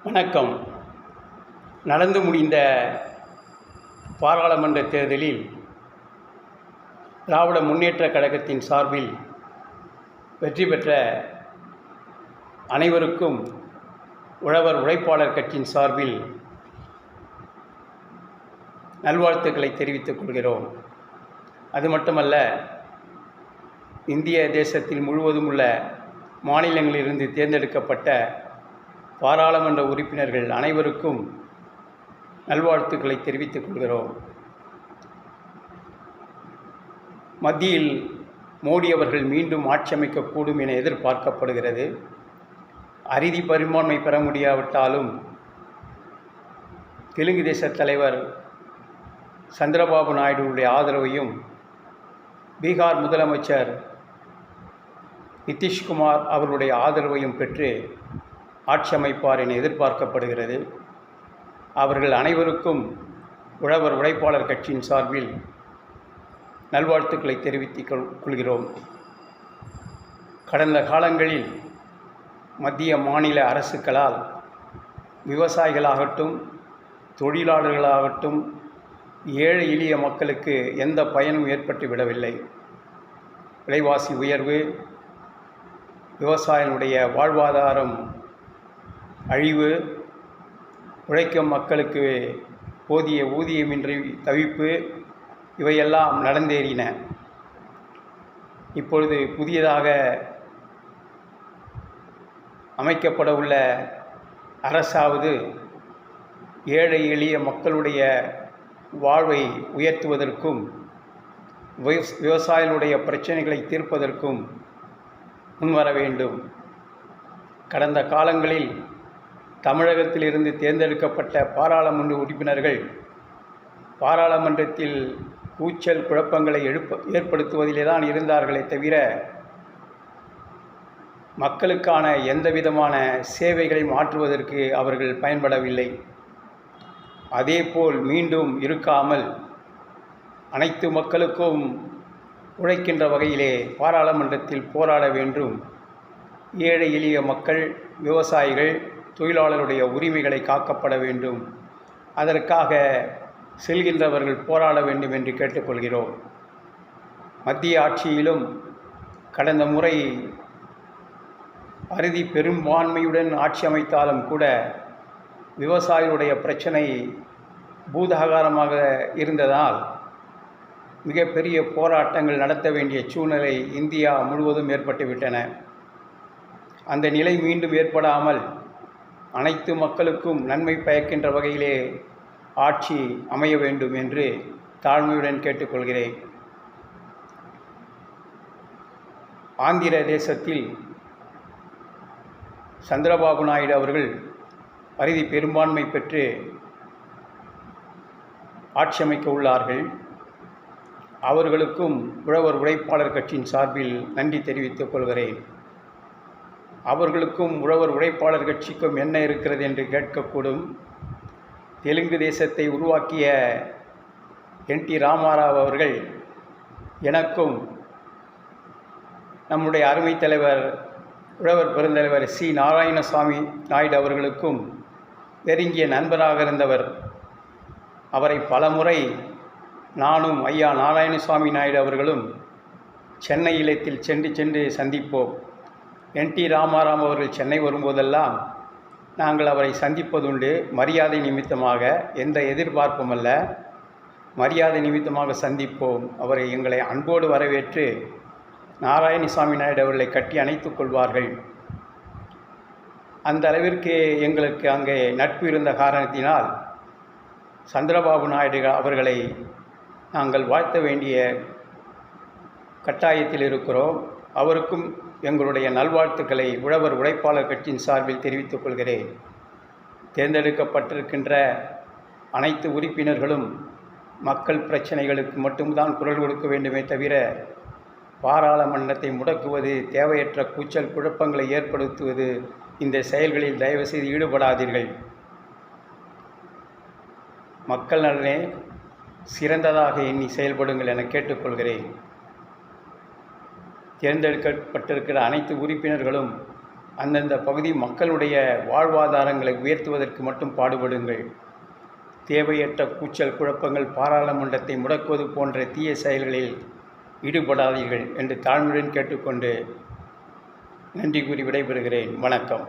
வணக்கம். நடந்து முடிந்த பாராளுமன்ற தேர்தலில் திராவிட முன்னேற்றக் கழகத்தின் சார்பில் வெற்றி பெற்ற அனைவருக்கும் உழவர் உழைப்பாளர் கட்சியின் சார்பில் நல்வாழ்த்துக்களை தெரிவித்துக் கொள்கிறோம். அது மட்டுமல்ல, இந்திய தேசத்தில் முழுவதும் உள்ள மாநிலங்களிலிருந்து தேர்ந்தெடுக்கப்பட்ட பாராளுமன்ற உறுப்பினர்கள் அனைவருக்கும் நல்வாழ்த்துக்களை தெரிவித்துக் கொள்கிறோம். மத்தியில் மோடி அவர்கள் மீண்டும் ஆட்சி அமைக்கக்கூடும் என எதிர்பார்க்கப்படுகிறது. அறுதி பெரும்பான்மை பெற முடியாவிட்டாலும் தெலுங்கு தேச தலைவர் சந்திரபாபு நாயுடுவுடைய ஆதரவையும் பீகார் முதலமைச்சர் நிதிஷ்குமார் அவர்களுடைய ஆதரவையும் பெற்று ஆட்சி அமைப்பார் என எதிர்பார்க்கப்படுகிறது. அவர்கள் அனைவருக்கும் உழவர் உழைப்பாளர் கட்சியின் சார்பில் நல்வாழ்த்துக்களை தெரிவித்துக் கொள்கிறோம். கடந்த காலங்களில் மத்திய மாநில அரசுகளால் விவசாயிகளாகட்டும் தொழிலாளர்களாகட்டும் ஏழை எளிய மக்களுக்கு எந்த பயனும் ஏற்பட்டு விடவில்லை. விலைவாசி உயர்வு, விவசாயிகளுடைய வாழ்வாதாரம் அழிவு, உழைக்கும் மக்களுக்கு போதிய ஊதியமின்றி தவிப்பு, இவையெல்லாம் நடந்தேறின. இப்பொழுது புதியதாக அமைக்கப்பட உள்ள அரசாவது ஏழை எளிய மக்களுடைய வாழ்வை உயர்த்துவதற்கும் விவசாயிகளுடைய பிரச்சனைகளை தீர்ப்பதற்கும் முன்வர வேண்டும். கடந்த காலங்களில் தமிழகத்திலிருந்து தேர்ந்தெடுக்கப்பட்ட பாராளுமன்ற உறுப்பினர்கள் பாராளுமன்றத்தில் கூச்சல் குழப்பங்களை ஏற்படுத்துவதிலே தான் இருந்தார்களே தவிர மக்களுக்கான எந்த விதமான சேவைகளையும் ஆற்றுவதற்கு அவர்கள் பயன்படவில்லை. அதேபோல் மீண்டும் இருக்காமல் அனைத்து மக்களுக்கும் உழைக்கின்ற வகையிலே பாராளுமன்றத்தில் போராட வேண்டும். ஏழை எளிய மக்கள், விவசாயிகள், தொழிலாளருடைய உரிமைகளை காக்கப்பட வேண்டும். அதற்காக செல்கின்றவர்கள் போராட வேண்டும் என்று கேட்டுக்கொள்கிறோம். மத்திய ஆட்சியிலும் கடந்த முறை அறுதி பெரும்பான்மையுடன் ஆட்சி அமைத்தாலும் கூட விவசாயிகளுடைய பிரச்சனை பூதாகாரமாக இருந்ததால் மிகப்பெரிய போராட்டங்கள் நடத்த வேண்டிய சூழ்நிலை இந்தியா முழுவதும் ஏற்பட்டுவிட்டன. அந்த நிலை மீண்டும் ஏற்படாமல் அனைத்து மக்களுக்கும் நன்மை பயக்கின்ற வகையிலே ஆட்சி அமைய வேண்டும் என்று தாழ்மையுடன் கேட்டுக்கொள்கிறேன். ஆந்திர தேசத்தில் சந்திரபாபு நாயுடு அவர்கள் அறுதி பெரும்பான்மை பெற்று ஆட்சி அமைக்க உள்ளார்கள். அவர்களுக்கும் உழவர் உழைப்பாளர் கட்சியின் சார்பில் நன்றி தெரிவித்துக் கொள்கிறேன். அவர்களுக்கும் உழவர் உழைப்பாளர் கட்சிக்கும் என்ன இருக்கிறது என்று கேட்கக்கூடும். தெலுங்கு தேசத்தை உருவாக்கிய என்.டி. ராமாராவ் அவர்கள் எனக்கும் நம்முடைய அருமை தலைவர் உழவர் பெருந்தலைவர் சி. நாராயணசாமி நாயுடு அவர்களுக்கும் நெருங்கிய நண்பராக இருந்தவர். அவரை பலமுறை நானும் ஐயா நாராயணசாமி நாயுடு அவர்களும் சென்னை இல்லத்தில் சென்று சந்திப்போம். என்.டி. ராமாராவ் அவர்கள் சென்னை வரும்போதெல்லாம் நாங்கள் அவரை சந்திப்பதுண்டு. மரியாதை நிமித்தமாக, எந்த எதிர்பார்ப்பும் அல்ல, மரியாதை நிமித்தமாக சந்திப்போம். அவரை எங்களை அன்போடு வரவேற்று நாராயணசாமி நாயுடு அவர்களை கட்டி அணைத்துக் கொள்வார்கள். அந்த அளவிற்கு எங்களுக்கு அங்கே நட்பு இருந்த காரணத்தினால் சந்திரபாபு நாயுடு அவர்களை நாங்கள் வாழ்த்த வேண்டிய கட்டாயத்தில் இருக்கிறோம். அவருக்கும் எங்களுடைய நல்வாழ்த்துக்களை உழவர் உழைப்பாளர் கட்சியின் சார்பில் தெரிவித்துக் கொள்கிறேன். தேர்ந்தெடுக்கப்பட்டிருக்கின்ற அனைத்து உறுப்பினர்களும் மக்கள் பிரச்சனைகளுக்கு மட்டும்தான் குரல் கொடுக்க வேண்டுமே தவிர பாராளுமன்றத்தை முடக்குவது, தேவையற்ற கூச்சல் குழப்பங்களை ஏற்படுத்துவது, இந்த செயல்களில் தயவுசெய்து ஈடுபடாதீர்கள். மக்கள் நலனே சிறந்ததாக எண்ணி செயல்படுங்கள் என கேட்டுக்கொள்கிறேன். தேர்ந்தெடுக்கப்பட்டிருக்கிற அனைத்து உறுப்பினர்களும் அந்தந்த பகுதி மக்களுடைய வாழ்வாதாரங்களை உயர்த்துவதற்கு மட்டும் பாடுபடுங்கள். தேவையற்ற கூச்சல் குழப்பங்கள், பாராளுமன்றத்தை முடக்குவது போன்ற தீய செயல்களில் ஈடுபடாதீர்கள் என்று தாழ்மையுடன் கேட்டுக்கொண்டு நன்றி கூறி விடைபெறுகிறேன். வணக்கம்.